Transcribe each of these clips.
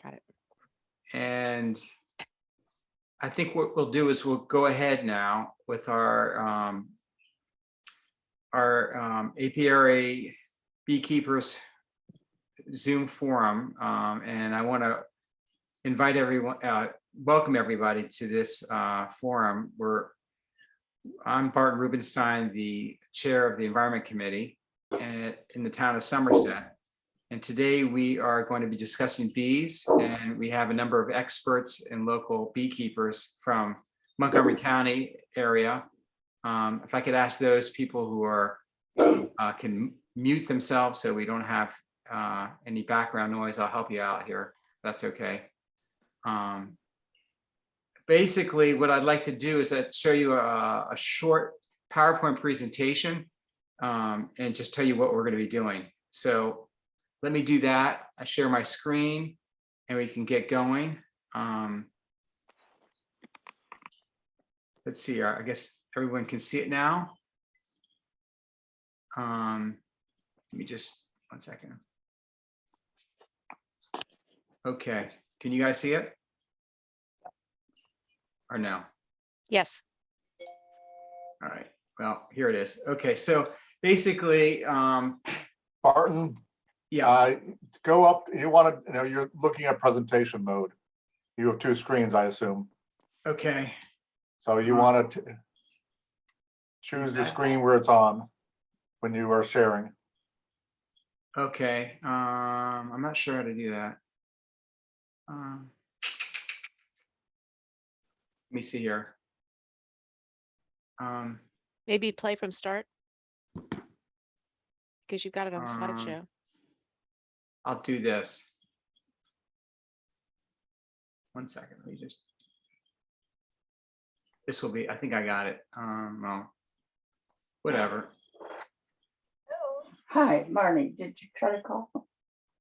Got it. And I think what we'll do is we'll go ahead now with our Apiary Beekeepers Zoom forum, and I want to invite everyone, welcome everybody to this forum. I'm Barton Rubenstein, the chair of the Environment Committee in the town of Somerset. And today we are going to be discussing bees, and we have a number of experts and local beekeepers from Montgomery County area. If I could ask those people who are can mute themselves so we don't have any background noise, I'll help you out here. That's okay. Basically, what I'd like to do is show you a short PowerPoint presentation and just tell you what we're going to be doing. So let me do that. I share my screen and we can get going. Let's see, I guess everyone can see it now. Let me just, 1 second. Okay, can you guys see it? Or no? Yes. All right, well, here it is. Okay, so basically, Barton, yeah, go up. You want to, you're looking at presentation mode. You have two screens, I assume. okay. So you want to choose the screen where it's on when you are sharing. Okay, I'm not sure how to do that. Let me see here. Maybe play from start because you've got it on the slideshow. I'll do this. 1 second, let me just. This will be, I think I got it. Well, whatever. Hi, Marnie, did you try to call?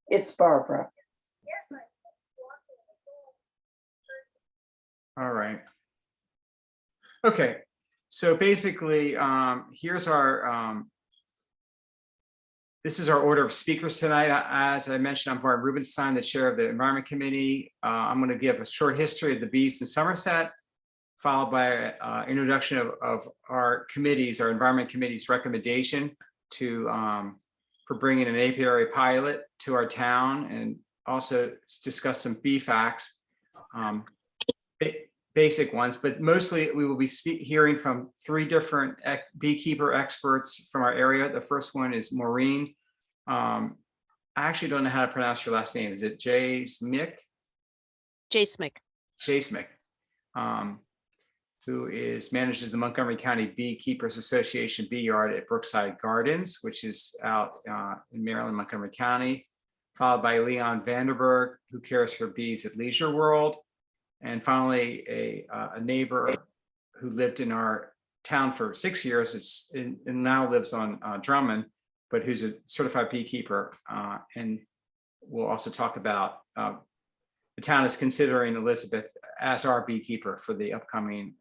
It's Barbara. All right. Okay, so basically, here's our, this is our order of speakers tonight. As I mentioned, I'm Barton Rubenstein, the chair of the Environment Committee. I'm going to give a short history of the bees in Somerset, followed by an introduction of our committees, our Environment Committee's recommendation for bringing an apiary pilot to our town, and also discuss some bee facts. Basic ones, but mostly we will be hearing from 3 different beekeeper experts from our area. The first one is Maureen. I actually don't know how to pronounce your last name. Is it Jais-Mick? Jais-Mick. Jais-Mick, who manages the Montgomery County Beekeepers Association BeeYard at Brookside Gardens, which is out in Maryland, Montgomery County, followed by Leon Vanderberg, who cares for bees at Leisure World. And finally, a neighbor who lived in our town for 6 years and now lives on Drummond, but who's a certified beekeeper. And we'll also talk about the town is considering Elizabeth as our beekeeper for the upcoming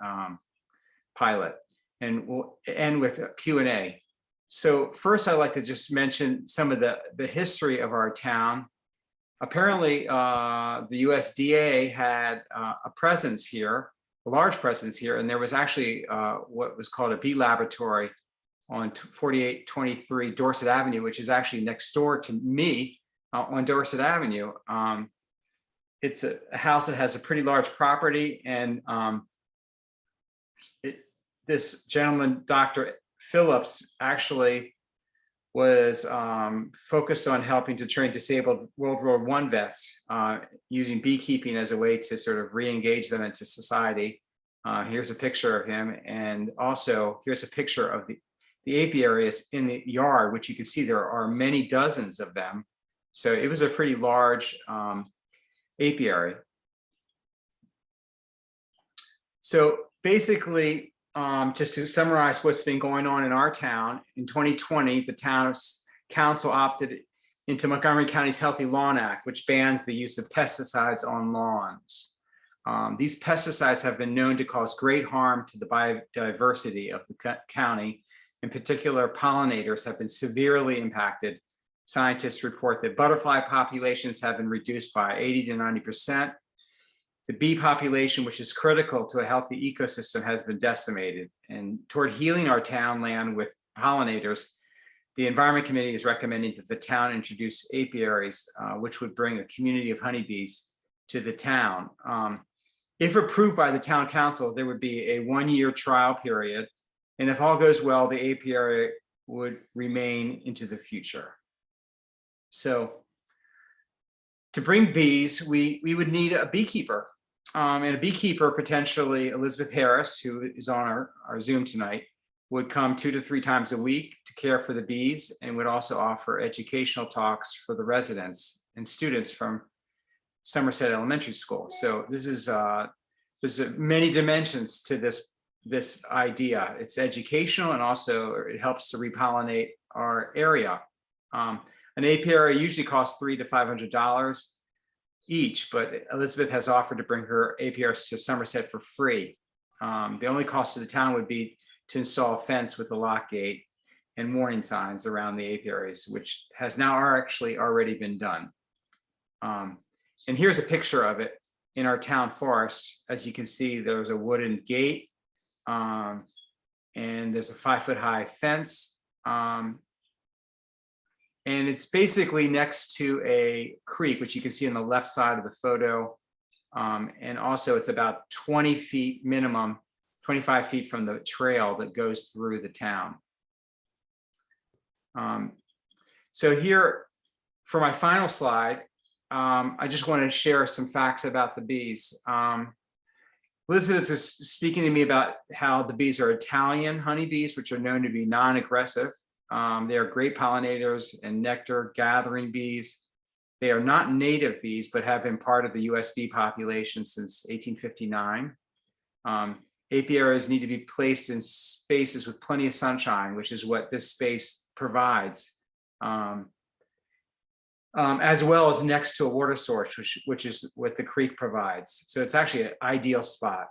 pilot. And we'll end with a Q&A. So first, I'd like to just mention some of the history of our town. Apparently, the USDA had a presence here, a large presence here, and there was actually what was called a bee laboratory on 4823 Dorset Avenue, which is actually next door to me on Dorset Avenue. It's a house that has a pretty large property, and this gentleman, Dr. Phillips, actually was focused on helping to train disabled World War I vets using beekeeping as a way to sort of re-engage them into society. Here's a picture of him, and also here's a picture of the apiaries in the yard, which you can see there are many dozens of them. So it was a pretty large apiary. So basically, just to summarize what's been going on in our town, in 2020, the town's council opted into Montgomery County's Healthy Lawn Act, which bans the use of pesticides on lawns. These pesticides have been known to cause great harm to the biodiversity of the county. In particular, pollinators have been severely impacted scientists report that butterfly populations have been reduced by 80 to 90%. The bee population, which is critical to a healthy ecosystem, has been decimated. And toward healing our town land with pollinators, the Environment Committee is recommending that the town introduce apiaries, which would bring a community of honeybees to the town. If approved by the town council, there would be a 1-year trial period. And if all goes well, the apiary would remain into the future. So to bring bees, we would need a beekeeper. And a beekeeper, potentially Elizabeth Harris, who is on our Zoom tonight, would come 2 to 3 times a week to care for the bees, and would also offer educational talks for the residents and students from Somerset Elementary School. So this is there's many dimensions to this idea. It's educational, and also it helps to repollinate our area. An apiary usually costs $300 to $500 each, but Elizabeth has offered to bring her apiaries to Somerset for free. The only cost to the town would be to install a fence with a lock gate and warning signs around the apiaries, which has now actually already been done. And here's a picture of it in our town forest. As you can see, there's a wooden gate, and there's a 5-foot-high fence. And it's basically next to a creek, which you can see on the left side of the photo. And also it's about 20 feet minimum, 25 feet from the trail that goes through the town. So here, for my final slide, I just want to share some facts about the bees. Elizabeth was speaking to me about how the bees are Italian honeybees, which are known to be non-aggressive. They are great pollinators and nectar gathering bees. They are not native bees, but have been part of the US bee population since 1859. Apiaries need to be placed in spaces with plenty of sunshine, which is what this space provides, as well as next to a water source, which is what the creek provides. So it's actually an ideal spot.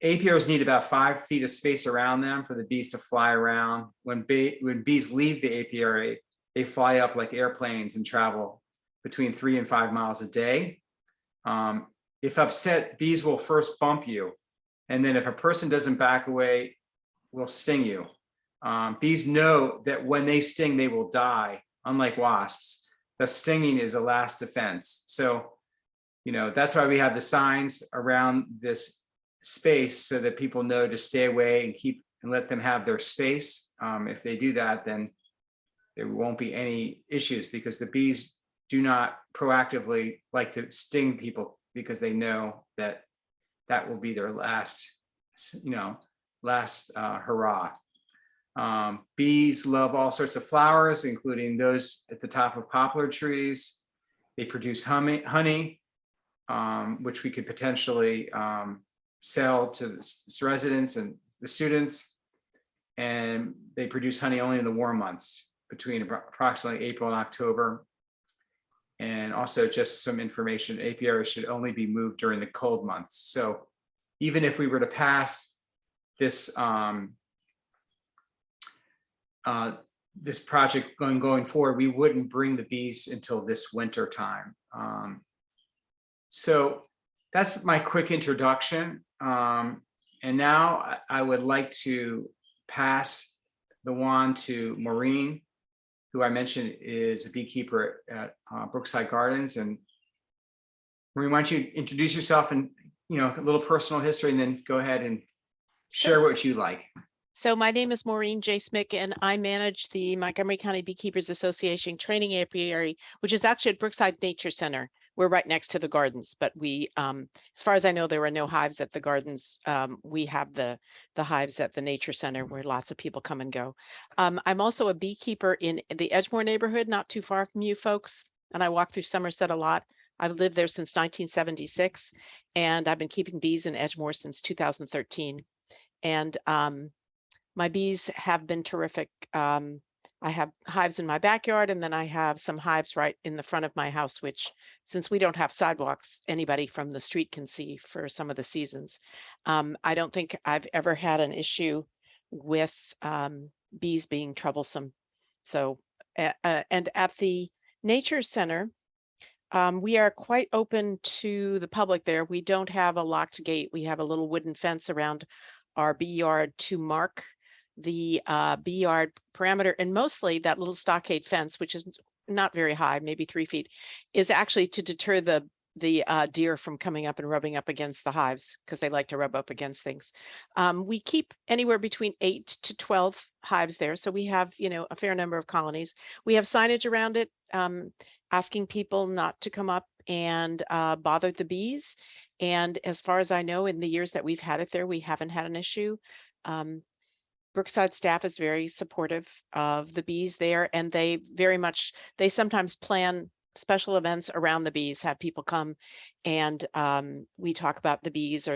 Apiaries need about 5 feet of space around them for the bees to fly around. When bees leave the apiary, they fly up like airplanes and travel between 3 and 5 miles a day. If upset, bees will first bump you, and then if a person doesn't back away, will sting you. Bees know that when they sting, they will die, unlike wasps. The stinging is a last defense. So, that's why we have the signs around this space, so that people know to stay away and let them have their space. If they do that, then there won't be any issues, because the bees do not proactively like to sting people, because they know that that will be their last hurrah. Bees love all sorts of flowers, including those at the top of poplar trees. They produce honey, which we could potentially sell to the residents and the students. And they produce honey only in the warm months, between approximately April and October. And also, just some information, apiaries should only be moved during the cold months. So even if we were to pass this this project going forward, we wouldn't bring the bees until this winter time. So that's my quick introduction. And now I would like to pass the wand to Maureen, who I mentioned is a beekeeper at Brookside Gardens. And Maureen, why don't you introduce yourself and a little personal history, and then go ahead and share what you like. So my name is Maureen Jais-Mick, and I manage the Montgomery County Beekeepers Association training apiary, which is actually at Brookside Nature Center. We're right next to the gardens, but we, as far as I know, there are no hives at the gardens. We have the hives at the Nature Center, where lots of people come and go. I'm also a beekeeper in the Edgemoor neighborhood, not too far from you folks, and I walk through Somerset a lot. I've lived there since 1976, and I've been keeping bees in Edgemoor since 2013. And my bees have been terrific. I have hives in my backyard, and then I have some hives right in the front of my house, which, since we don't have sidewalks, anybody from the street can see for some of the seasons. I don't think I've ever had an issue with bees being troublesome. So, and at the Nature Center, we are quite open to the public there. We don't have a locked gate. We have a little wooden fence around our BeeYard to mark the BeeYard parameter. And mostly that little stockade fence, which is not very high, maybe 3 feet, is actually to deter the deer from coming up and rubbing up against the hives because they like to rub up against things. We keep anywhere between 8 to 12 hives there. So we have, a fair number of colonies. We have signage around it, asking people not to come up and bother the bees. And as far as I know, in the years that we've had it there, we haven't had an issue. Brookside staff is very supportive of the bees there, and they sometimes plan special events around the bees, have people come and we talk about the bees,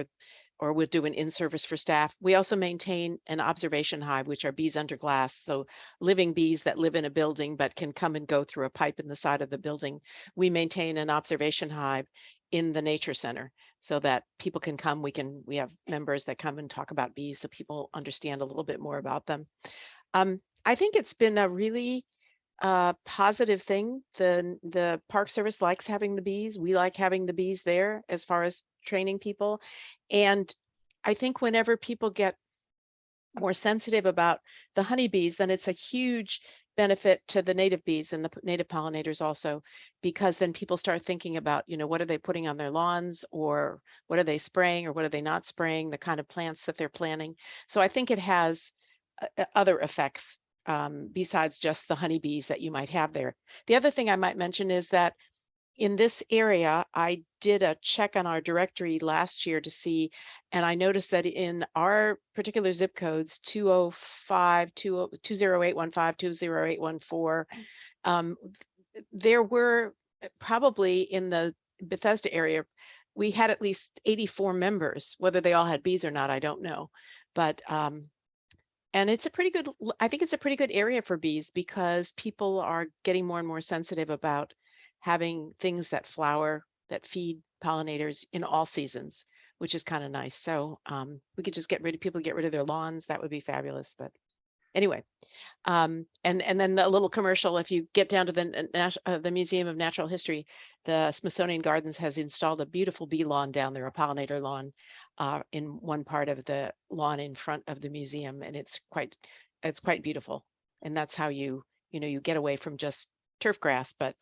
or we'll do an in-service for staff. We also maintain an observation hive, which are bees under glass. So living bees that live in a building but can come and go through a pipe in the side of the building. We maintain an observation hive in the Nature Center so that people can come. We have members that come and talk about bees so people understand a little bit more about them. I think it's been a really positive thing. The Park Service likes having the bees. We like having the bees there as far as training people. And I think whenever people get more sensitive about the honeybees, then it's a huge benefit to the native bees and the native pollinators also, because then people start thinking about, what are they putting on their lawns, or what are they spraying, or what are they not spraying, the kind of plants that they're planting. So I think it has other effects besides just the honeybees that you might have there. The other thing I might mention is that in this area, I did a check on our directory last year to see, and I noticed that in our particular zip codes, 205, 20815, 20814, there were probably in the Bethesda area, we had at least 84 members. Whether they all had bees or not, I don't know. But and I think it's a pretty good area for bees, because people are getting more and more sensitive about having things that flower, that feed pollinators in all seasons, which is kind of nice. So we could just get rid of their lawns. That would be fabulous. But anyway, and then the little commercial, if you get down to the Museum of Natural History, the Smithsonian Gardens has installed a beautiful bee lawn down there, a pollinator lawn in one part of the lawn in front of the museum. And it's quite beautiful. And that's how you get away from just turf grass, but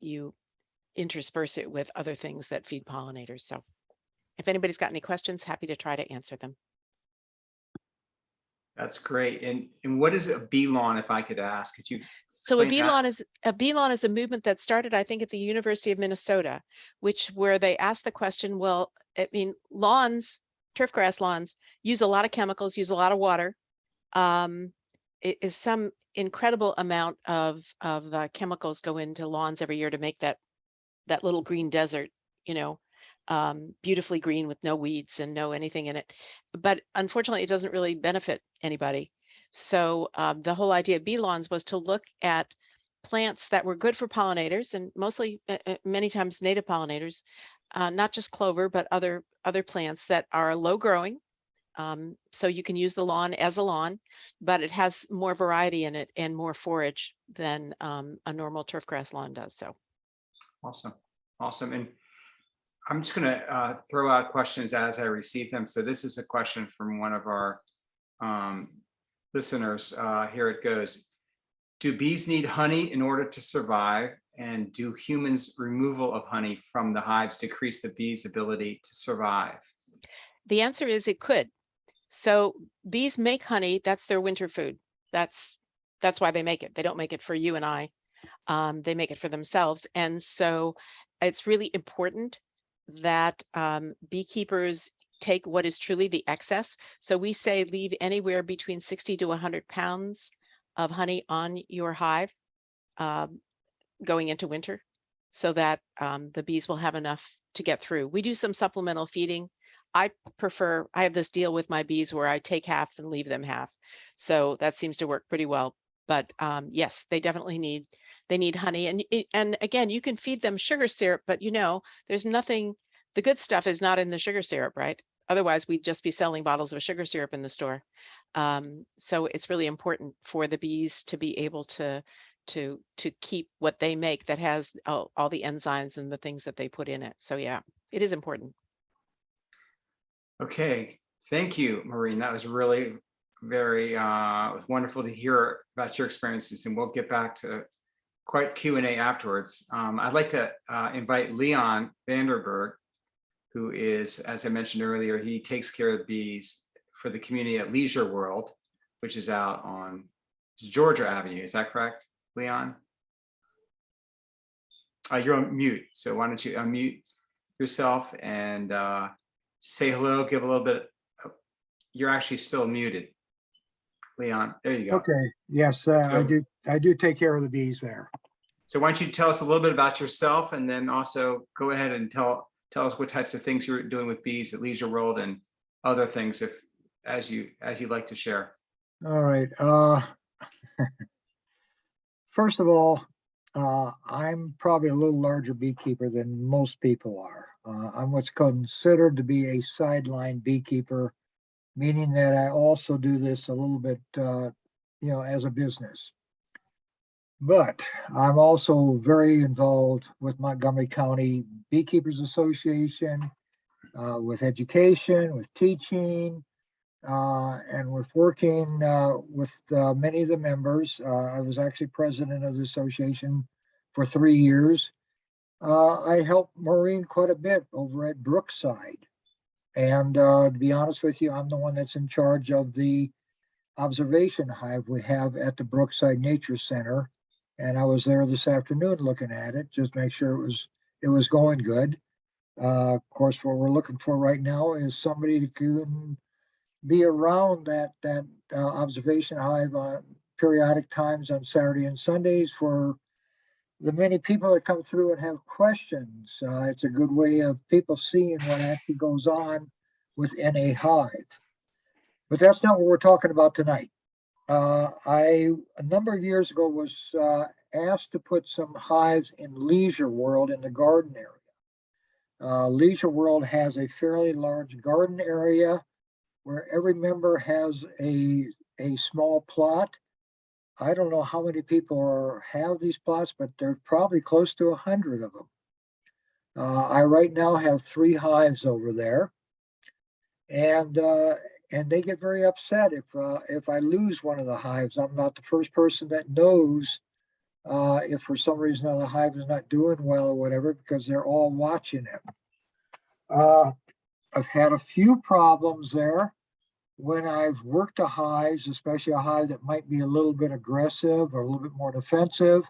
you intersperse it with other things that feed pollinators. So if anybody's got any questions, happy to try to answer them. That's great. And what is a bee lawn, if I could ask? Could you So a explain that? bee lawn is a movement that started, I think, at the University of Minnesota, where they asked the question, well, I mean, lawns, turf grass lawns, use a lot of chemicals, use a lot of water. It is some incredible amount of chemicals go into lawns every year to make that little green desert, beautifully green with no weeds and no anything in it. But unfortunately, it doesn't really benefit anybody. So the whole idea of bee lawns was to look at plants that were good for pollinators, and mostly many times native pollinators, not just clover, but other plants that are low growing. So you can use the lawn as a lawn, but it has more variety in it and more forage than a normal turf grass lawn does. So Awesome. And I'm just going to throw out questions as I receive them. So this is a question from one of our listeners. Here it goes. Do bees need honey in order to survive? And do humans' removal of honey from the hives decrease the bees' ability to survive? the answer is it could. So bees make honey. That's their winter food. That's why they make it. They don't make it for you and I. They make it for themselves. And so it's really important that beekeepers take what is truly the excess. So we say leave anywhere between 60 to 100 pounds of honey on your hive going into winter, so that the bees will have enough to get through. We do some supplemental feeding. I have this deal with my bees where I take half and leave them half. So that seems to work pretty well. But yes, they definitely need honey. And again, you can feed them sugar syrup, but there's nothing, the good stuff is not in the sugar syrup, right? Otherwise, we'd just be selling bottles of sugar syrup in the store. So it's really important for the bees to be able to keep what they make that has all the enzymes and the things that they put in it. So yeah, it is important. Okay, thank you, Maureen. That was really very wonderful to hear about your experiences, and we'll get back to quite Q&A afterwards. I'd like to invite Leon Vanderberg, who is, as I mentioned earlier, he takes care of bees for the community at Leisure World, which is out on Georgia Avenue. Is that correct, Leon? You're on mute, so why don't you unmute yourself and say hello, give a little bit. You're actually still muted, Leon. There you go. Okay, yes, I do take care of the bees there. So why don't you tell us a little bit about yourself, and then also go ahead and tell us what types of things you're doing with bees at Leisure World and other things, as you like to share. All right. First of all, I'm probably a little larger beekeeper than most people are. I'm what's considered to be a sideline beekeeper, meaning that I also do this a little bit, as a business. But I'm also very involved with Montgomery County Beekeepers Association, with education, with teaching, and with working with many of the members. I was actually president of the association for 3 years. I helped Maureen quite a bit over at Brookside. And to be honest with you, I'm the one that's in charge of the observation hive we have at the Brookside Nature Center. And I was there this afternoon looking at it, just make sure it was going good. Of course, what we're looking for right now is somebody who can be around that observation hive on periodic times on Saturday and Sundays for the many people that come through and have questions. It's a good way of people seeing what actually goes on within a hive. But that's not what we're talking about tonight. I, a number of years ago, was asked to put some hives in Leisure World in the garden area. Leisure World has a fairly large garden area where every member has a small plot. I don't know how many people have these plots, but they're probably close to 100 of them. I right now have 3 hives over there, and they get very upset if I lose one of the hives. I'm not the first person that knows if for some reason the hive is not doing well or whatever, because they're all watching it. I've had a few problems there when I've worked the hives, especially a hive that might be a little bit aggressive or a little bit more defensive.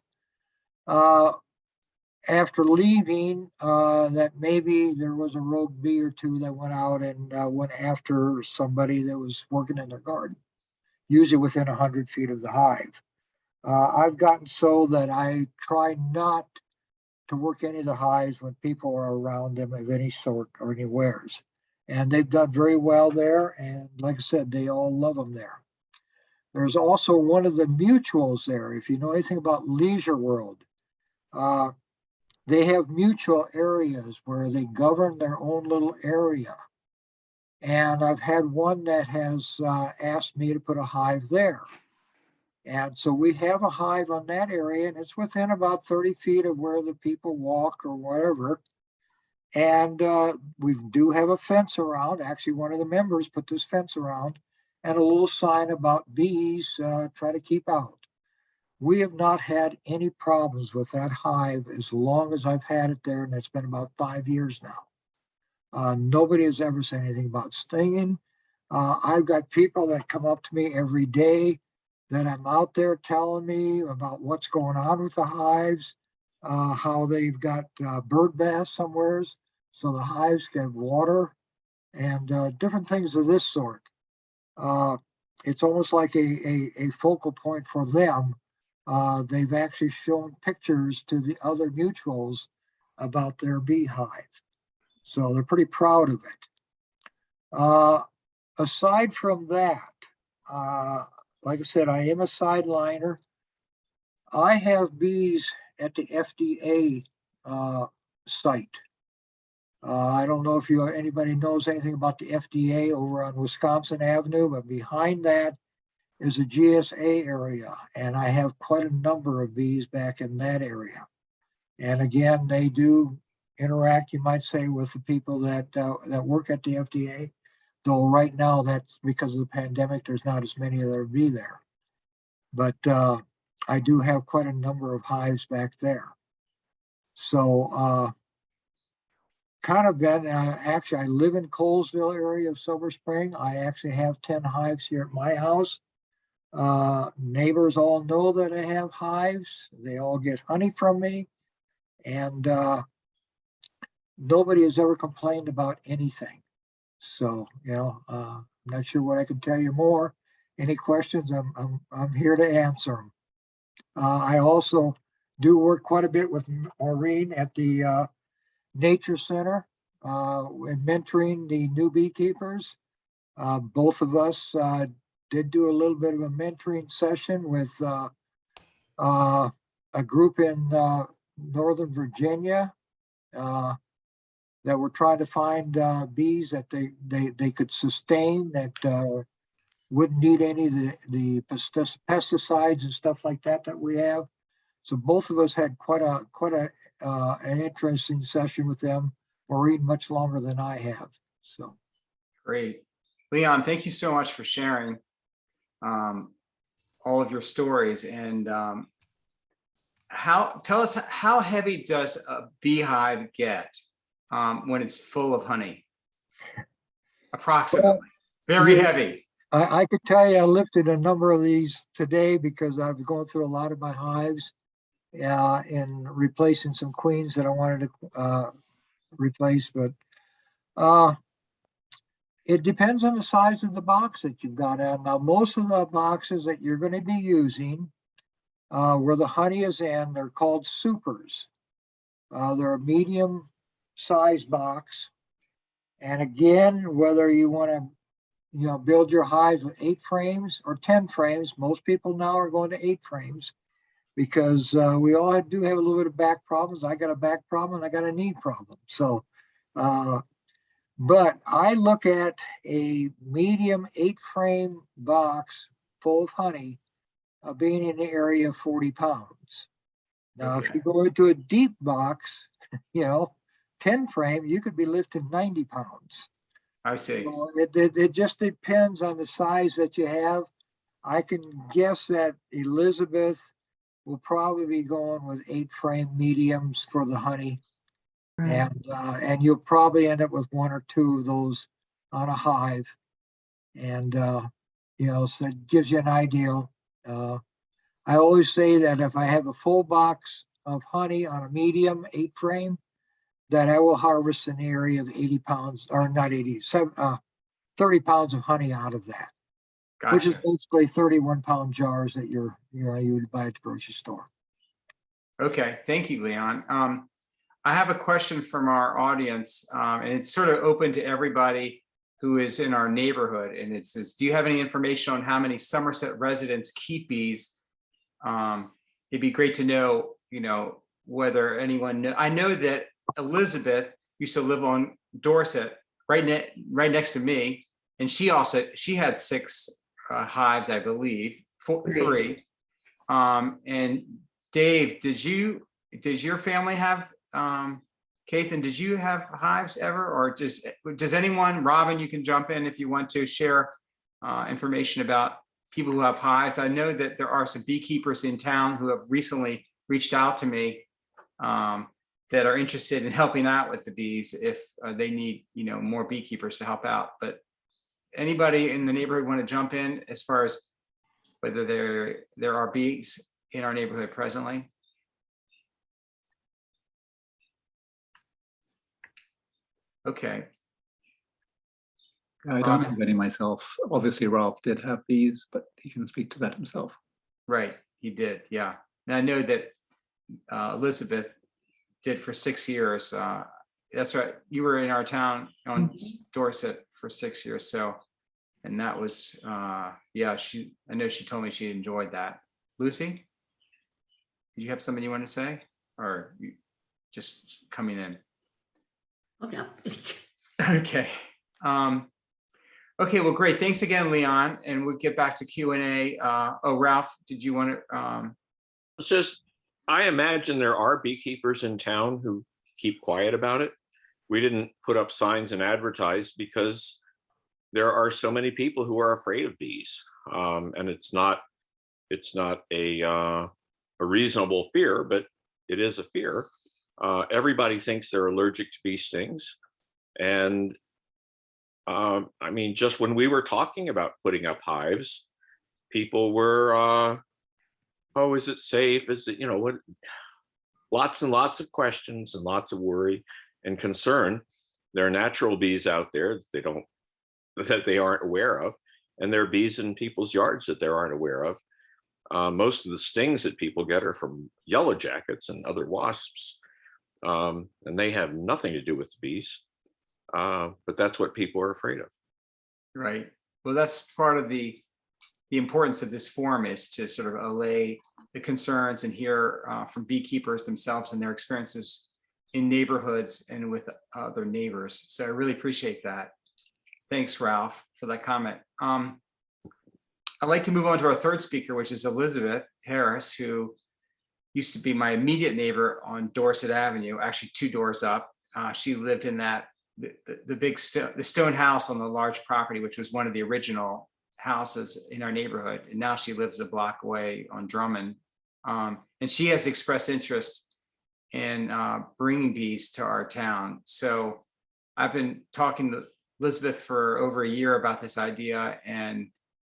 After leaving, that maybe there was a rogue bee or two that went out and went after somebody that was working in their garden, usually within 100 feet of the hive. I've gotten so that I try not to work any of the hives when people are around them of any sort or anywheres. And they've done very well there. And like I said, they all love them there. There's also one of the mutuals there. If you know anything about Leisure World, they have mutual areas where they govern their own little area. And I've had one that has asked me to put a hive there. And so we have a hive on that area, and it's within about 30 feet of where the people walk or whatever. And we do have a fence around. Actually, one of the members put this fence around and a little sign about bees, try to keep out. We have not had any problems with that hive as long as I've had it there, and it's been about 5 years now. Nobody has ever said anything about stinging. I've got people that come up to me every day that I'm out there telling me about what's going on with the hives, how they've got bird baths somewheres, so the hives get water and different things of this sort. It's almost like a focal point for them. They've actually shown pictures to the other mutuals about their beehive. So they're pretty proud of it. Aside from that, like I said, I am a sideliner. I have bees at the FDA site. I don't know if anybody knows anything about the FDA over on Wisconsin Avenue, but behind that is a GSA area, and I have quite a number of bees back in that area. And again, they do interact, you might say, with the people that work at the FDA. Though right now, that's because of the pandemic, there's not as many that would be there. But I do have quite a number of hives back there. So kind of been, actually, I live in Colesville area of Silver Spring. I actually have 10 hives here at my house. Neighbors all know that I have hives. They all get honey from me. And nobody has ever complained about anything. So, I'm not sure what I can tell you more. Any questions? I'm here to answer them. I also do work quite a bit with Maureen at the Nature Center in mentoring the new beekeepers. Both of us did do a little bit of a mentoring session with a group in Northern Virginia that were trying to find bees that they could sustain, that wouldn't need any of the pesticides and stuff like that we have. So both of us had quite an interesting session with them. Maureen much longer than I have. So Great. Leon, thank you so much for sharing all of your stories. And tell us, how heavy does a beehive get when it's full of honey? Approximately. Well, very heavy. I could tell you I lifted a number of these today because I've gone through a lot of my hives in replacing some queens that I wanted to replace. But it depends on the size of the box that you've got at. Now, most of the boxes that you're going to be using where the honey is in, they're called supers. They're a medium size box. And again, whether you want to build your hives with 8 frames or 10 frames. Most people now are going to 8 frames because we all do have a little bit of back problems. I got a back problem and I got a knee problem. So, but I look at a medium 8 frame box full of honey being in the area of 40 pounds. Now, if you go into a deep box, 10 frame, you could be lifting 90 pounds. I see. So it just depends on the size that you have. I can guess that Elizabeth will probably be going with 8 frame mediums for the honey. Right. And you'll probably end up with 1 or 2 of those on a hive. And, so it gives you an idea. I always say that if I have a full box of honey on a medium 8 frame, that I will harvest an area of 80 pounds, or not 80, 30 pounds of honey out of that. Gotcha. Which is basically 31-pound jars that you would buy at the grocery store. Okay, thank you, Leon. I have a question from our audience, and it's sort of open to everybody who is in our neighborhood. And it says, do you have any information on how many Somerset residents keep bees? It'd be great to know, whether anyone I know that Elizabeth used to live on Dorset, right next to me, and she had 6 hives, I believe, 3. And Dave, did your family have Kathan? Did you have hives ever, or does anyone? Robin, you can jump in if you want to share information about people who have hives. I know that there are some beekeepers in town who have recently reached out to me. That are interested in helping out with the bees if they need, more beekeepers to help out. But anybody in the neighborhood want to jump in as far as whether there are bees in our neighborhood presently? Okay. I don't have any myself. Obviously, Ralph did have bees, but he can speak to that himself. Right, he did, yeah. And I know that Elizabeth did for 6 years. That's right. You were in our town on Dorset for 6 years. So, and that was, I know she told me she enjoyed that. Lucy, did you have something you want to say, or you just coming in? Oh, no. Okay. Okay, well, great. Thanks again, Leon. And we'll get back to Q&A. Oh, Ralph, did you want to? It's just, I imagine there are beekeepers in town who keep quiet about it. We didn't put up signs and advertise because there are so many people who are afraid of bees. And it's not a reasonable fear, but it is a fear. Everybody thinks they're allergic to bee stings. And I mean, just when we were talking about putting up hives, people were, oh, is it safe? Is it, what? Lots and lots of questions and lots of worry and concern. There are natural bees out there that they aren't aware of. And there are bees in people's yards that they aren't aware of. Most of the stings that people get are from yellow jackets and other wasps. And they have nothing to do with the bees. But that's what people are afraid of. Right. Well, that's part of the importance of this forum, is to sort of allay the concerns and hear from beekeepers themselves and their experiences in neighborhoods and with other neighbors. So I really appreciate that. Thanks, Ralph, for that comment. I'd like to move on to our third speaker, which is Elizabeth Harris, who used to be my immediate neighbor on Dorset Avenue, actually 2 doors up. She lived in the stone house on the large property, which was one of the original houses in our neighborhood. And now she lives a block away on Drummond. And she has expressed interest in bringing bees to our town. So I've been talking to Elizabeth for over a year about this idea. And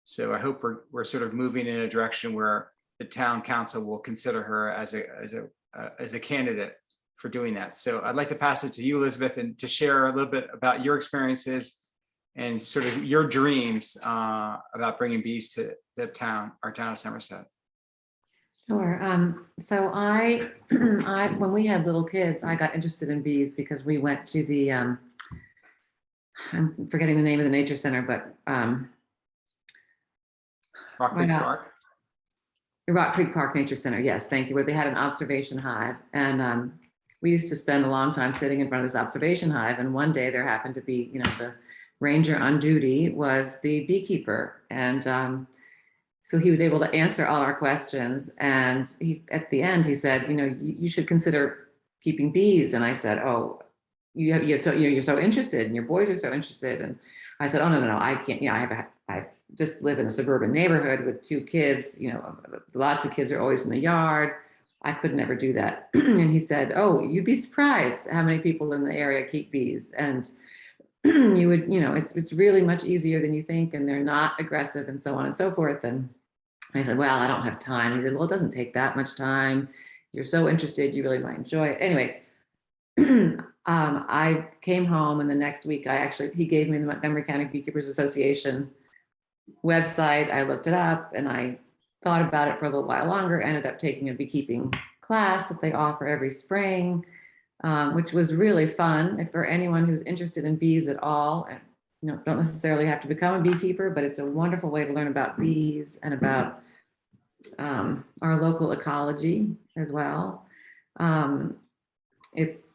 so I hope we're sort of moving in a direction where the town council will consider her as a candidate for doing that. So I'd like to pass it to you, Elizabeth, and to share a little bit about your experiences and sort of your dreams about bringing bees to our town of Somerset. Sure. So I, when we had little kids, I got interested in bees because we went to the, I'm forgetting the name of the nature center, but Rock Creek Park. The Rock Creek Park Nature Center. Yes, thank you. Where they had an observation hive, and we used to spend a long time sitting in front of this observation hive. And one day there happened to be, the ranger on duty was the beekeeper, and so he was able to answer all our questions. And at the end, he said, you should consider keeping bees. And I said, oh, you're so interested, and your boys are so interested. And I said, oh, no, I can't. I just live in a suburban neighborhood with 2 kids. Lots of kids are always in the yard. I could never do that. And he said, oh, you'd be surprised how many people in the area keep bees. And you would, it's really much easier than you think, and they're not aggressive and so on and so forth. And I said, well, I don't have time. He said, well, it doesn't take that much time. You're so interested, you really might enjoy it. Anyway, I came home, and the next week he gave me the Montgomery County Beekeepers Association website. I looked it up and I thought about it for a little while longer, ended up taking a beekeeping class that they offer every spring, which was really fun. If for anyone who's interested in bees at all, don't necessarily have to become a beekeeper, but it's a wonderful way to learn about bees and about our local ecology as well. It's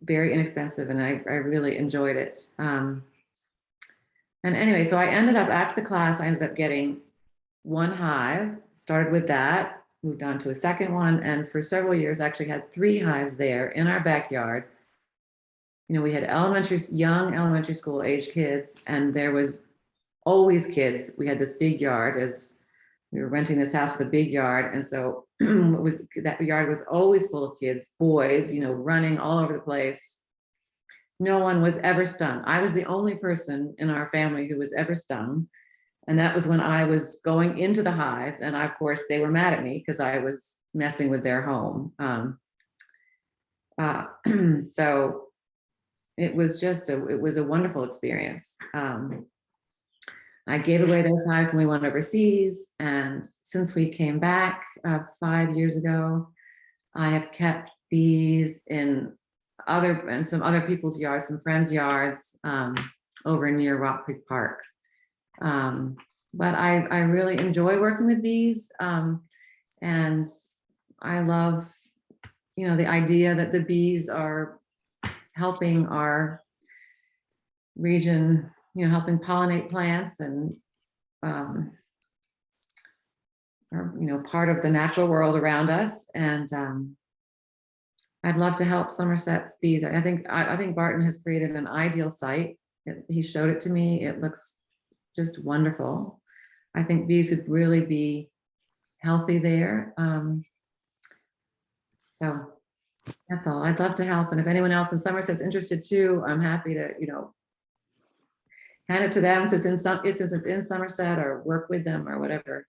very inexpensive, and I really enjoyed it. And anyway, so I ended up, after the class, I ended up getting 1 hive, started with that, moved on to a second one, and for several years actually had 3 hives there in our backyard. We had young elementary school age kids, and there was always kids. We had this big yard, as we were renting this house with a big yard. And so that yard was always full of kids, boys, running all over the place. No one was ever stung. I was the only person in our family who was ever stung. And that was when I was going into the hives. And of course, they were mad at me because I was messing with their home. So it was a wonderful experience. I gave away those hives when we went overseas. And since we came back 5 years ago, I have kept bees in some other people's yards, some friends' yards over near Rock Creek Park. But I really enjoy working with bees, and I love, the idea that the bees are helping our region, helping pollinate plants and are, part of the natural world around us. And I'd love to help Somerset's bees. I think Barton has created an ideal site. He showed it to me. It looks just wonderful. I think bees would really be healthy there. So that's all. I'd love to help. And if anyone else in Somerset's interested too, I'm happy to, hand it to them since it's in Somerset, or work with them or whatever.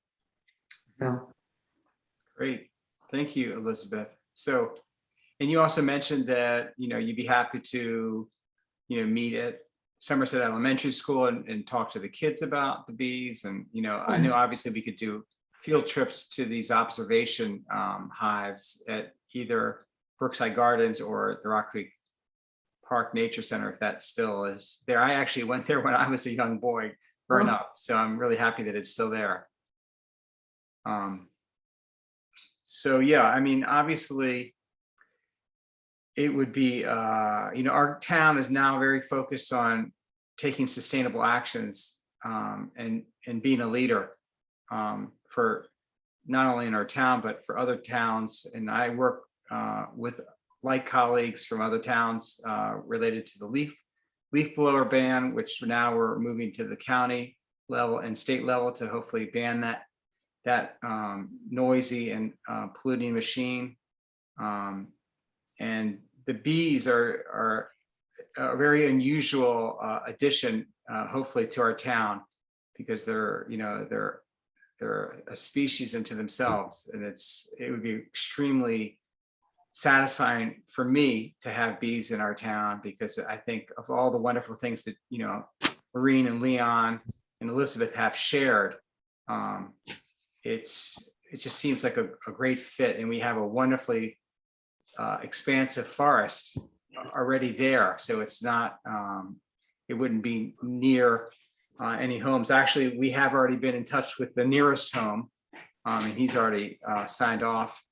So. Great. Thank you, Elizabeth. So, and you also mentioned that, you'd be happy to, meet at Somerset Elementary School and talk to the kids about the bees. And, I know obviously we could do field trips to these observation hives at either Brookside Gardens or the Rock Creek Park Nature Center, if that still is there. I actually went there when I was a young boy growing up, so I'm really happy that it's still there. So yeah, I mean, obviously it would be, our town is now very focused on taking sustainable actions and being a leader for not only in our town, but for other towns. And I work with like colleagues from other towns related to the leaf blower ban, which now we're moving to the county level and state level to hopefully ban that noisy and polluting machine. And the bees are a very unusual addition, hopefully, to our town, because they're a species unto themselves, and it would be extremely satisfying for me to have bees in our town, because I think of all the wonderful things that Maureen and Leon and Elizabeth have shared. It just seems like a great fit, and we have a wonderfully expansive forest already there, so it's not it wouldn't be near any homes. Actually, we have already been in touch with the nearest home, and he's already signed off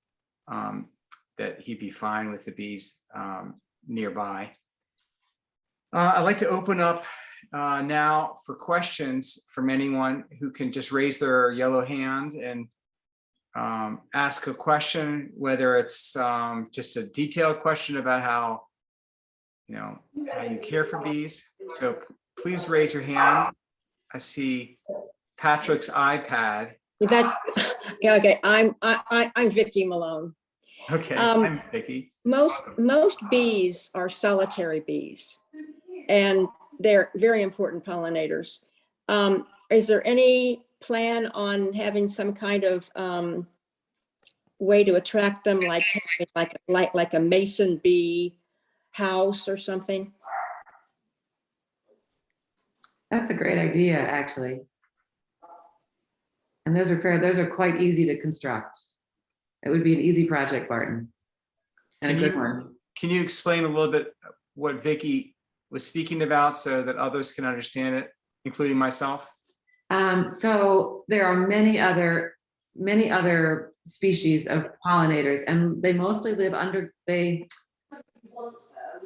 that he'd be fine with the bees nearby. I'd like to open up now for questions from anyone who can just raise their yellow hand and ask a question, whether it's just a detailed question about how you care for bees. So please raise your hand. I see Patrick's iPad. That's yeah. Okay, I'm Vicki Malone. Okay, I'm Vicki. Most bees are solitary bees, and they're very important pollinators. Is there any plan on having some kind of way to attract them, like a mason bee house or something? That's a great idea, actually. And those are quite easy to construct. It would be an easy project, Barton. And a good one. Can you explain a little bit what Vicki was speaking about so that others can understand it, including myself? So there are many other species of pollinators, and they mostly live under, they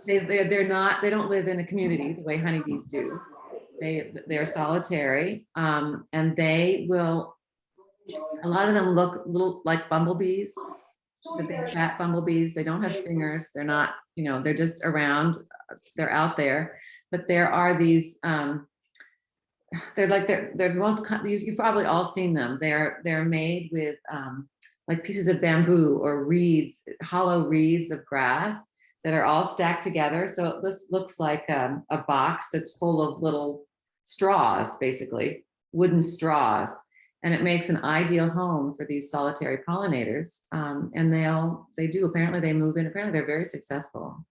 don't live in a community the way honeybees do. They're solitary, and they will, a lot of them look a little like bumblebees, the big fat bumblebees. They don't have stingers. They're not, they're just around, they're out there. But there are these, they're most, you've probably all seen them. They're made with like pieces of bamboo or reeds, hollow reeds of grass that are all stacked together. So this looks like a box that's full of little straws, basically wooden straws. And it makes an ideal home for these solitary pollinators. And apparently they move in, apparently they're very successful.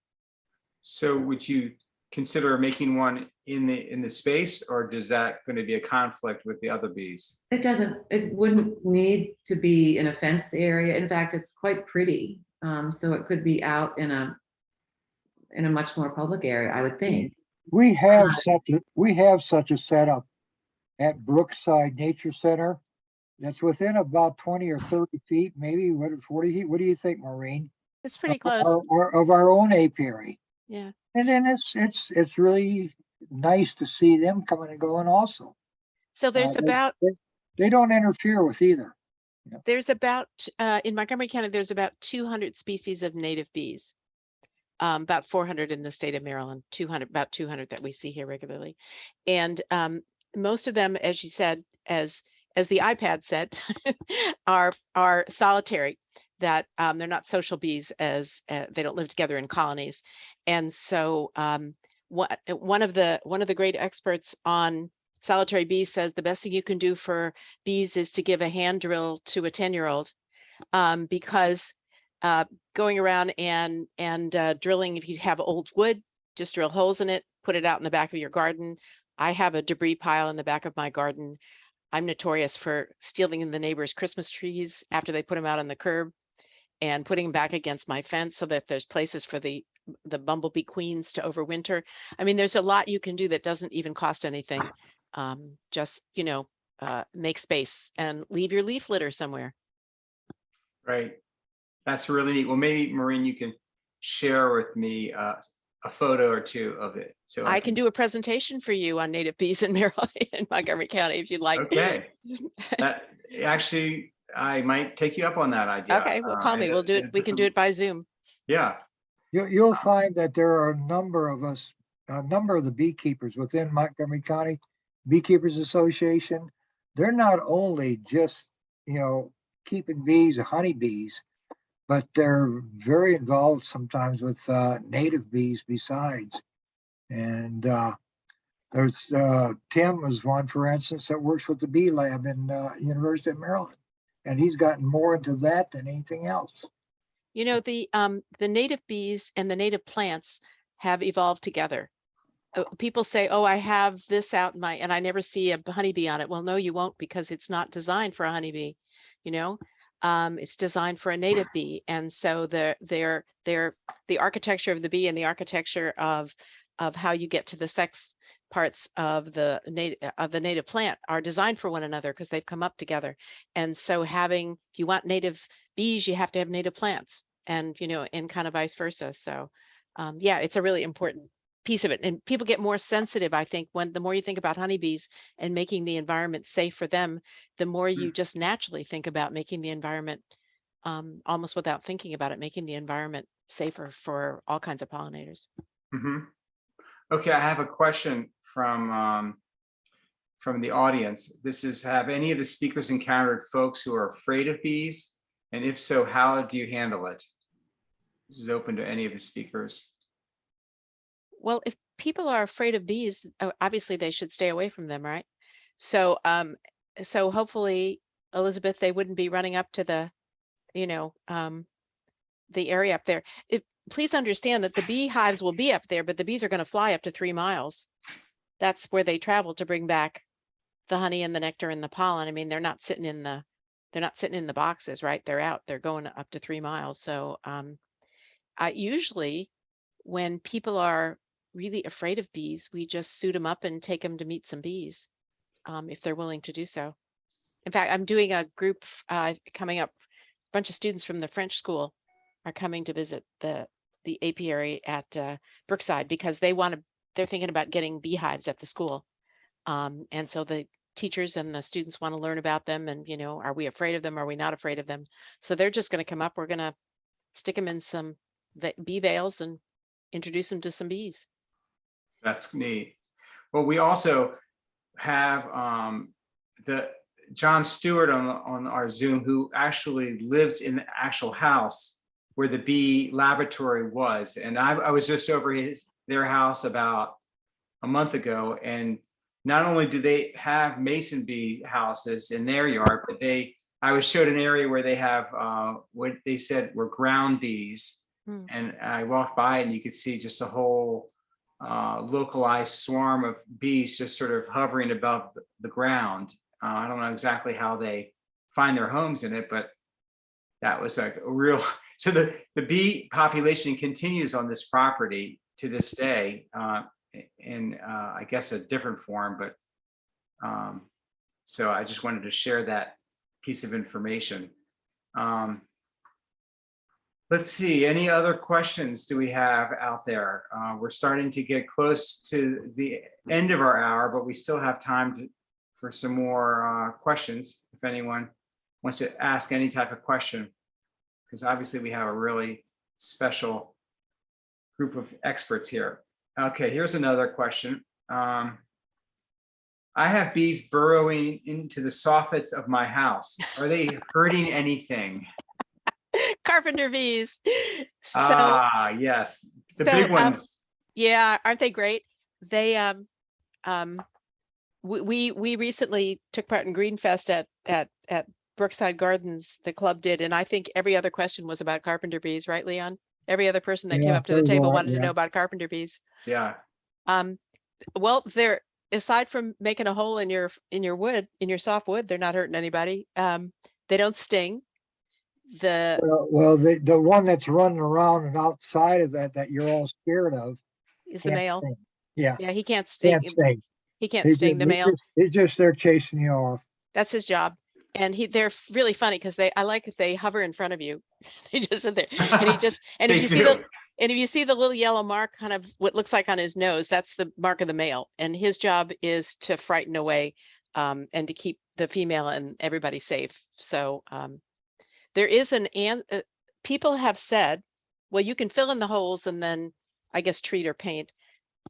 So would you consider making one in the space, or does that going to be a conflict with the other bees? It wouldn't need to be in a fenced area. In fact, it's quite pretty. So it could be out in a much more public area, I would think. We have such a setup at Brookside Nature Center. That's within about 20 or 30 feet, maybe 40 feet. What do you think, Maureen? It's pretty close. Of our own apiary. Yeah. And then it's really nice to see them coming and going also. So there's They- about They don't interfere with either. in Montgomery County, there's about 200 species of native bees. About 400 in the state of Maryland, about 200 that we see here regularly. And most of them, as you said, as the iPad said, are solitary, that they're not social bees, as they don't live together in colonies. And so one of the great experts on solitary bees says the best thing you can do for bees is to give a hand drill to a 10-year-old, because going around and drilling, if you have old wood, just drill holes in it, put it out in the back of your garden. I have a debris pile in the back of my garden. I'm notorious for stealing the neighbors' Christmas trees after they put them out on the curb and putting them back against my fence so that there's places for the bumblebee queens to overwinter. I mean, there's a lot you can do that doesn't even cost anything. Just, make space and leave your leaf litter somewhere. Right. That's really neat. Well, maybe Maureen, you can share with me a photo or two of it. So I can do a presentation for you on native bees in Maryland, in Montgomery County, if you'd like. Okay. That actually, I might take you up on that idea. Okay, well, call me. We'll do it. We can do it by Zoom. Yeah. You'll find that there are a number of the beekeepers within Montgomery County Beekeepers Association. They're not only just, keeping bees or honeybees, but they're very involved sometimes with native bees besides. And there's Tim is one, for instance, that works with the Bee Lab in University of Maryland, and he's gotten more into that than anything else. The native bees and the native plants have evolved together. People say, oh, I have this out and I never see a honeybee on it. Well, no, you won't, because it's not designed for a honeybee. It's designed for a native bee. And so the architecture of the bee and the architecture of how you get to the sex parts of the native plant are designed for one another, because they've come up together. And so if you want native bees, you have to have native plants, and and kind of vice versa. So yeah, it's a really important piece of it. And people get more sensitive, I think, the more you think about honeybees and making the environment safe for them, the more you just naturally think about making the environment, almost without thinking about it, making the environment safer for all kinds of pollinators. Mm-hmm. Okay, I have a question from the audience. This is, have any of the speakers encountered folks who are afraid of bees? And if so, how do you handle it? This is open to any of the speakers. Well, if people are afraid of bees, obviously they should stay away from them, right? So so hopefully, Elizabeth, they wouldn't be running up to the area up there. Please understand that the beehives will be up there, but the bees are going to fly up to 3 miles. That's where they travel to bring back the honey and the nectar and the pollen. I mean, they're not sitting in the boxes, right? They're going up to 3 miles. So usually when people are really afraid of bees, we just suit them up and take them to meet some bees, if they're willing to do so. In fact, I'm doing a group coming up. A bunch of students from the French school are coming to visit the apiary at Brookside, because they're thinking about getting beehives at the school. And so the teachers and the students want to learn about them, and are we afraid of them? Are we not afraid of them? So they're just going to come up. We're going to stick them in some bee veils and introduce them to some bees. That's neat. Well, we also have the John Stewart on our Zoom, who actually lives in the actual house where the bee laboratory was. And I was just over their house about a month ago, and not only do they have mason bee houses in their yard, but I was showed an area where they have what they said were ground bees. And I walked by and you could see just a whole localized swarm of bees just sort of hovering above the ground. I don't know exactly how they find their homes in it, but that was like a real, so the bee population continues on this property to this day, in I guess a different form, but so I just wanted to share that piece of information. Let's see, any other questions do we have out there? We're starting to get close to the end of our hour, but we still have time for some more questions. If anyone wants to ask any type of question, because obviously we have a really special group of experts here. Okay, here's another question. I have bees burrowing into the soffits of my house. Are they hurting anything? Carpenter bees. So, Yes, the so, big ones. yeah, aren't they great? They we recently took part in Greenfest at Brookside Gardens, the club did, and I think every other question was about carpenter bees, right, Leon? Every other person that came Yeah, up to the there's a table lot, wanted to yeah. know about carpenter bees. Yeah. Well, they're, aside from making a hole in your wood, in your soft wood, they're not hurting anybody. They don't sting. Well, the one that's running around and outside of that you're all scared of Is the can't male. sting. Yeah, Yeah, he can't sting. can't sting. He can't sting the male. He's just there chasing you off. That's his job. And they're really funny because I like if they hover in front of you. They just sit there. And he just, and if They you do. see and if you see the little yellow mark, kind of what looks like on his nose, that's the mark of the male. And his job is to frighten away and to keep the female and everybody safe. So there is people have said, well, you can fill in the holes and then I guess treat or paint.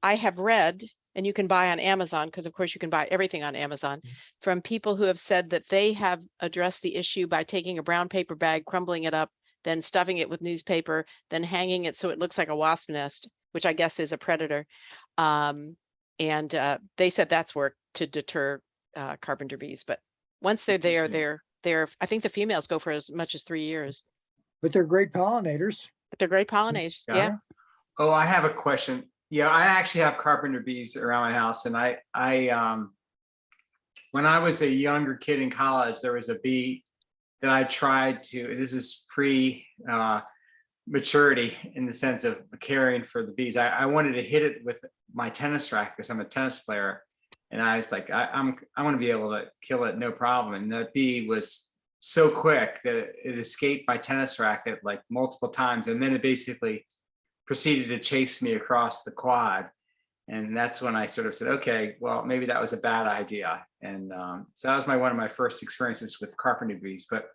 I have read, and you can buy on Amazon, because of course you can buy everything on Amazon, from people who have said that they have addressed the issue by taking a brown paper bag, crumbling it up, then stuffing it with newspaper, then hanging it so it looks like a wasp nest, which I guess is a predator. And they said that's worked to deter carpenter bees. But once they're there, I think the females go for as much as 3 years. But they're great pollinators. But they're great pollinators. Yeah. Oh, I have a question. Yeah, I actually have carpenter bees around my house, and I when I was a younger kid in college, there was a bee that I tried to. This is maturity in the sense of caring for the bees. I wanted to hit it with my tennis racket because I'm a tennis player, and I was like, I want to be able to kill it, no problem. And that bee was so quick that it escaped my tennis racket like multiple times, and then it basically proceeded to chase me across the quad. And that's when I sort of said, okay, well, maybe that was a bad idea. And so that was one of my first experiences with carpenter bees. But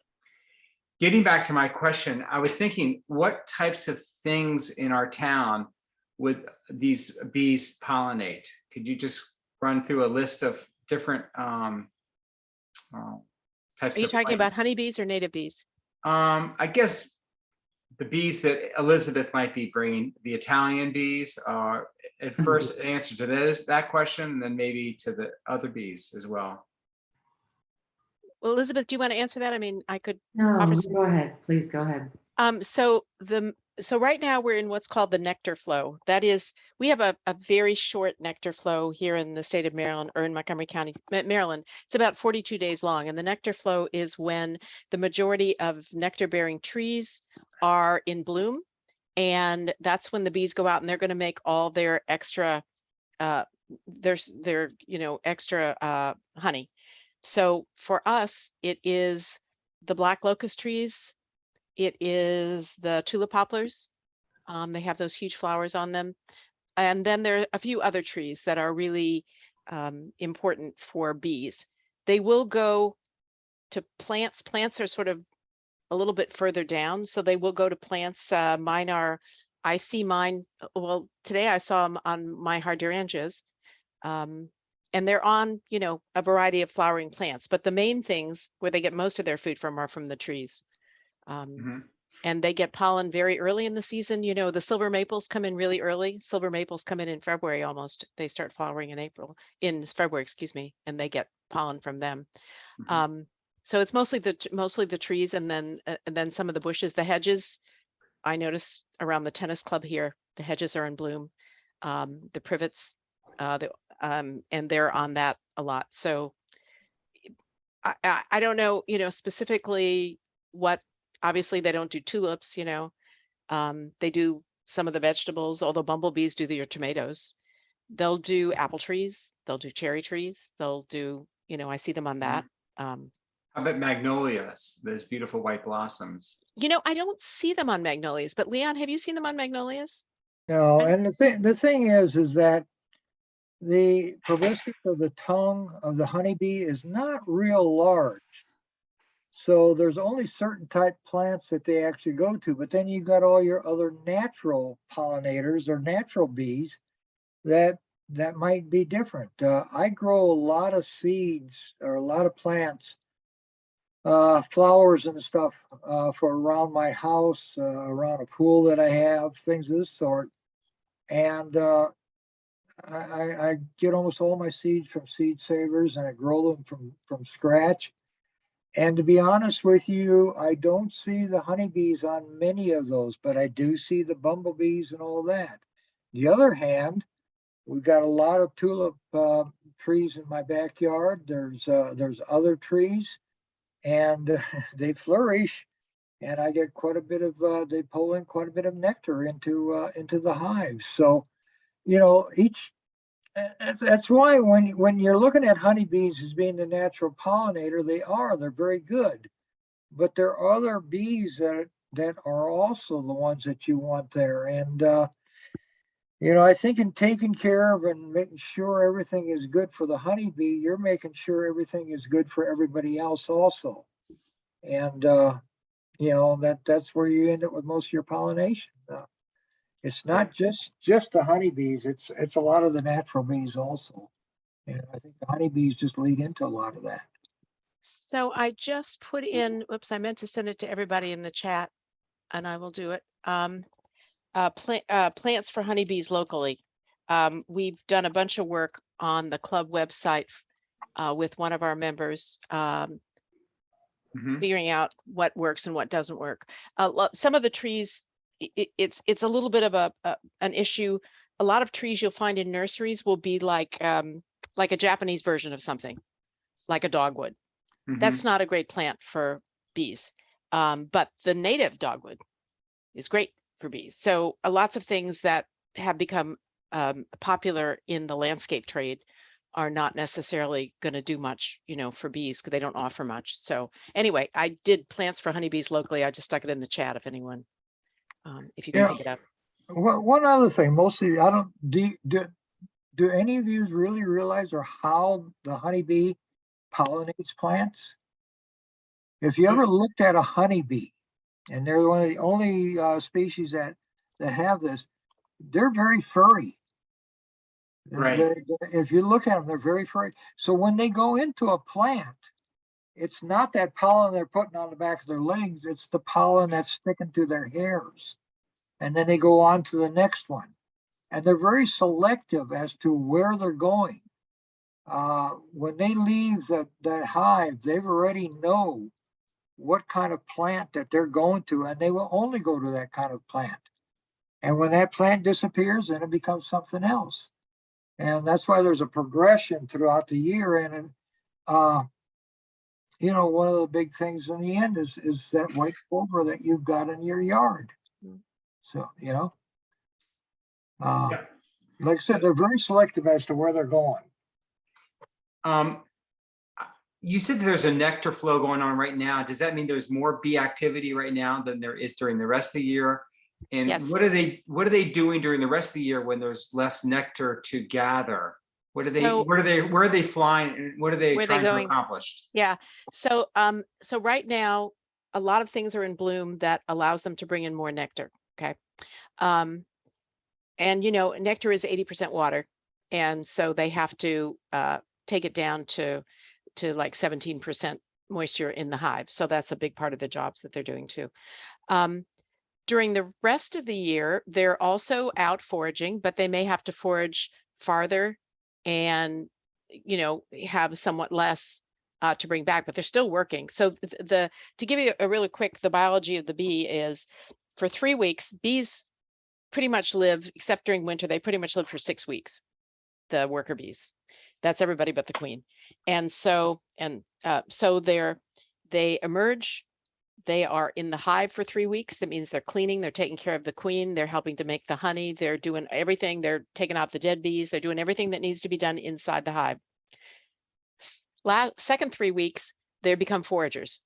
getting back to my question, I was thinking, what types of things in our town would these bees pollinate? Could you just run through a list of different types Are you of talking about plants? honeybees or native bees? I guess the bees that Elizabeth might be bringing, the Italian bees, at first answer to that question, and then maybe to the other bees as well. Well, Elizabeth, do you want to answer that? I mean, I could No, offer some. go ahead, please go ahead. So right now we're in what's called the nectar flow. That is, we have a very short nectar flow here in the state of Maryland, or in Montgomery County, Maryland. It's about 42 days long. And the nectar flow is when the majority of nectar-bearing trees are in bloom. And that's when the bees go out and they're going to make all their extra, extra honey. So for us, it is the black locust trees. It is the tulip poplars. They have those huge flowers on them. And then there are a few other trees that are really important for bees. They will go to plants. Plants are sort of a little bit further down. So they will go to plants. I see mine, well, today I saw them on my hydrangeas. And they're on, a variety of flowering plants. But the main things where they get most of their food from are from the trees. And they get pollen very early in the season. The silver maples come in really early. Silver maples come in February almost. They start flowering in February, excuse me, and they get pollen from them. So it's mostly the trees, and then some of the bushes. The hedges, I notice around the tennis club here, the hedges are in bloom. The privets, and they're on that a lot. So I don't know, specifically what. Obviously, they don't do tulips, they do some of the vegetables, although bumblebees do your tomatoes. They'll do apple trees, they'll do cherry trees, they'll do, I see them on that. How about magnolias, those beautiful white blossoms? You know, I don't see them on magnolias, but Leon, have you seen them on magnolias? No, I- and the thing is that the proboscis of the tongue of the honeybee is not real large. So there's only certain type plants that they actually go to, but then you've got all your other natural pollinators or natural bees that might be different. I grow a lot of seeds or a lot of plants, flowers and stuff for around my house, around a pool that I have, things of this sort. And I get almost all my seeds from seed savers, and I grow them from scratch. And to be honest with you, I don't see the honeybees on many of those, but I do see the bumblebees and all that. The other hand, we've got a lot of tulip trees in my backyard. There's other trees, and they flourish, and I get quite a bit of they pull in quite a bit of nectar into the hives. So, you know, that's why when you're looking at honeybees as being the natural pollinator, they're very good. But there are other bees that are also the ones that you want there. And you know, I think in taking care of and making sure everything is good for the honeybee, you're making sure everything is good for everybody else also. And you know, that's where you end up with most of your pollination. It's not just the honeybees, it's a lot of the natural bees also. And I think the honeybees just lead into a lot of that. So I just put in, oops, I meant to send it to everybody in the chat, and I will do it. Plants for honeybees locally. We've done a bunch of work on the club website with one of our members, Mhm. figuring out what works and what doesn't work. Some of the trees, it's a little bit of an issue. A lot of trees you'll find in nurseries will be like a Japanese version of something, like a dogwood. Mhm. That's not a great plant for bees, but the native dogwood is great for bees. So lots of things that have become popular in the landscape trade are not necessarily going to do much, you know, for bees because they don't offer much. So anyway, I did plants for honeybees locally. I just stuck it in the chat if anyone, if you can Yeah. pick it up. One other thing, mostly I don't do any of you really realize or how the honeybee pollinates plants? If you ever looked at a honeybee, and they're one of the only species that have this, they're very furry. Right. If you look at them, they're very furry. So when they go into a plant, it's not that pollen they're putting on the back of their legs, it's the pollen that's sticking to their hairs. And then they go on to the next one. And they're very selective as to where they're going. When they leave that hive, they've already know what kind of plant that they're going to, and they will only go to that kind of plant. And when that plant disappears, then it becomes something else. And that's why there's a progression throughout the year. And you know, one of the big things in the end is that white clover that you've got in your yard. So, you know, Yeah. like I said, they're very selective as to where they're going. You said there's a nectar flow going on right now. Does that mean there's more bee activity right now than there is during the rest of the year? And Yes. what are they doing during the rest of the year when there's less nectar to gather? Where are they flying, and what are they Where are they trying to going? accomplish? Yeah. So so right now, a lot of things are in bloom that allows them to bring in more nectar. Okay. And you know, nectar is 80% water. And so they have to take it down to like 17% moisture in the hive. So that's a big part of the jobs that they're doing too. During the rest of the year, they're also out foraging, but they may have to forage farther and, you know, have somewhat less to bring back, but they're still working. So to give you a really quick, the biology of the bee is for 3 weeks, bees pretty much live, except during winter, they pretty much live for 6 weeks, the worker bees. That's everybody but the queen. And so, so they emerge, they are in the hive for 3 weeks. That means they're cleaning, they're taking care of the queen, they're helping to make the honey, they're doing everything, they're taking out the dead bees, they're doing everything that needs to be done inside the hive. Second 3 weeks, they become foragers.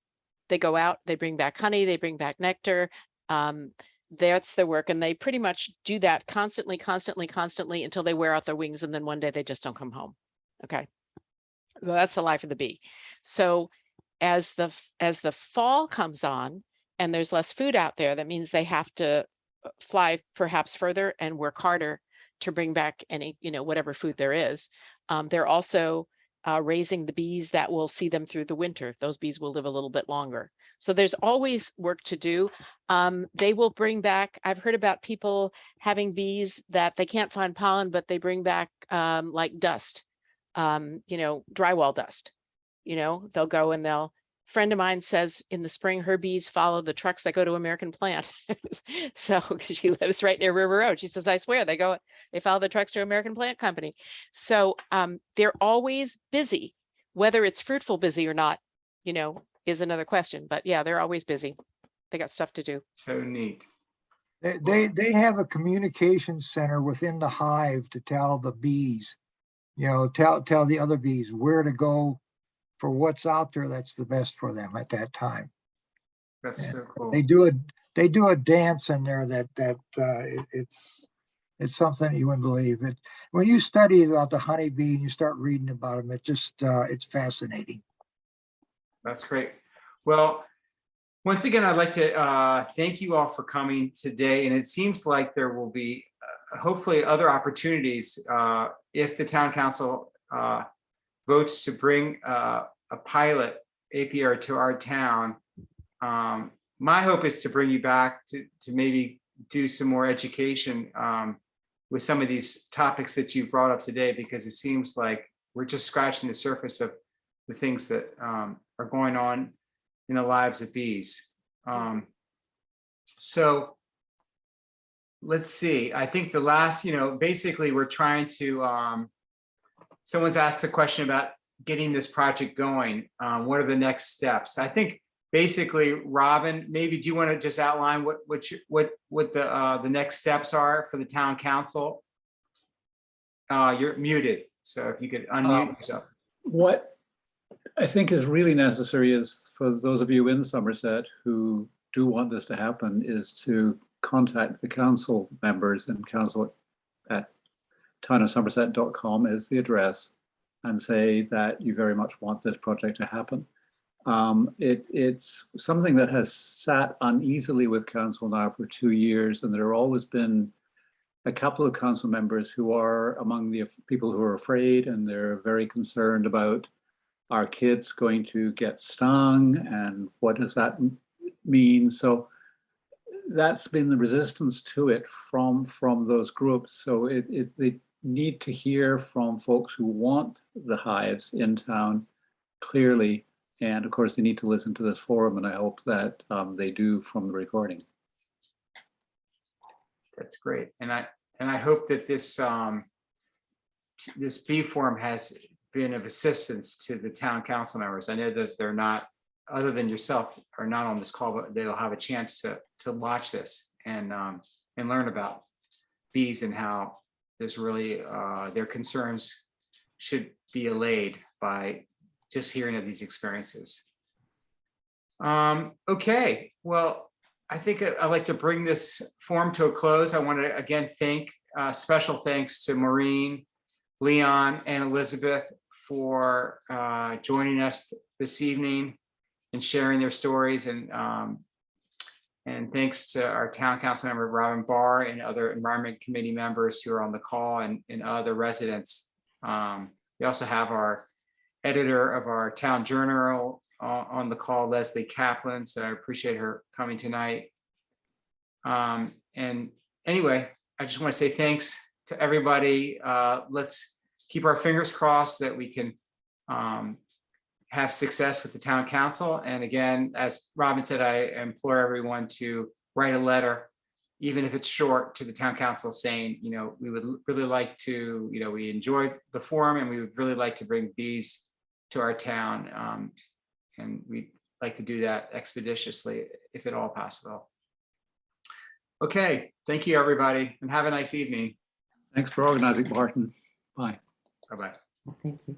They go out, they bring back honey, they bring back nectar. That's their work. And they pretty much do that constantly until they wear out their wings. And then one day they just don't come home. Okay. So that's the life of the bee. So as the fall comes on and there's less food out there, that means they have to fly perhaps further and work harder to bring back any, whatever food there is. They're also raising the bees that will see them through the winter. Those bees will live a little bit longer. So there's always work to do. They will bring back, I've heard about people having bees that they can't find pollen, but they bring back like dust, drywall dust. They'll go and friend of mine says in the spring, her bees follow the trucks that go to American Plant. So she lives right near River Road. She says, I swear they follow the trucks to American Plant Company. So they're always busy. Whether it's fruitful busy or not, is another question. But yeah, they're always busy. They got stuff to do. So neat. They have a communication center within the hive to tell the bees, tell the other bees where to go for what's out there that's the best for them at that time. That's so cool. They do a dance in there that it's something you wouldn't believe it. When you study about the honeybee and you start reading about them, it's fascinating. That's great. Well, once again, I'd like to thank you all for coming today. And it seems like there will be hopefully other opportunities if the town council votes to bring a pilot apiary to our town. My hope is to bring you back to maybe do some more education with some of these topics that you brought up today, because it seems like we're just scratching the surface of the things that are going on in the lives of bees. So let's see, I think the last, basically we're trying to, someone's asked the question about getting this project going. What are the next steps? I think basically, Robin, maybe do you want to just outline what the next steps are for the town council? You're muted, so if you could unmute yourself. What I think is really necessary is for those of you in Somerset who do want this to happen is to contact the council members, and council at townofsomerset.com is the address, and say that you very much want this project to happen. It's something that has sat uneasily with council now for 2 years, and there have always been a couple of council members who are among the people who are afraid, and they're very concerned about our kids going to get stung and what does that mean. So that's been the resistance to it from those groups. So they need to hear from folks who want the hives in town clearly. And of course, they need to listen to this forum, and I hope that they do from the recording. That's great, and I hope that this this bee forum has been of assistance to the town council members. I know that they're not, other than yourself, are not on this call, but they'll have a chance to watch this and learn about bees and how there's really their concerns should be allayed by just hearing of these experiences. Okay, well, I think I'd like to bring this forum to a close. I want to again thank, special thanks to Maureen, Leon, and Elizabeth for joining us this evening and sharing their stories. And thanks to our town council member, Robin Barr, and other environment committee members who are on the call, and other residents. We also have our editor of our town journal on the call, Leslie Kaplan. So I appreciate her coming tonight. And anyway, I just want to say thanks to everybody. Let's keep our fingers crossed that we can have success with the town council. And again, as Robin said, I implore everyone to write a letter, even if it's short, to the town council saying, we would really like to, we enjoyed the forum and we would really like to bring bees to our town. And we'd like to do that expeditiously, if at all possible. Okay, thank you, everybody, and have a nice evening. Thanks for organizing, Martin. Bye. Bye-bye. Thank you.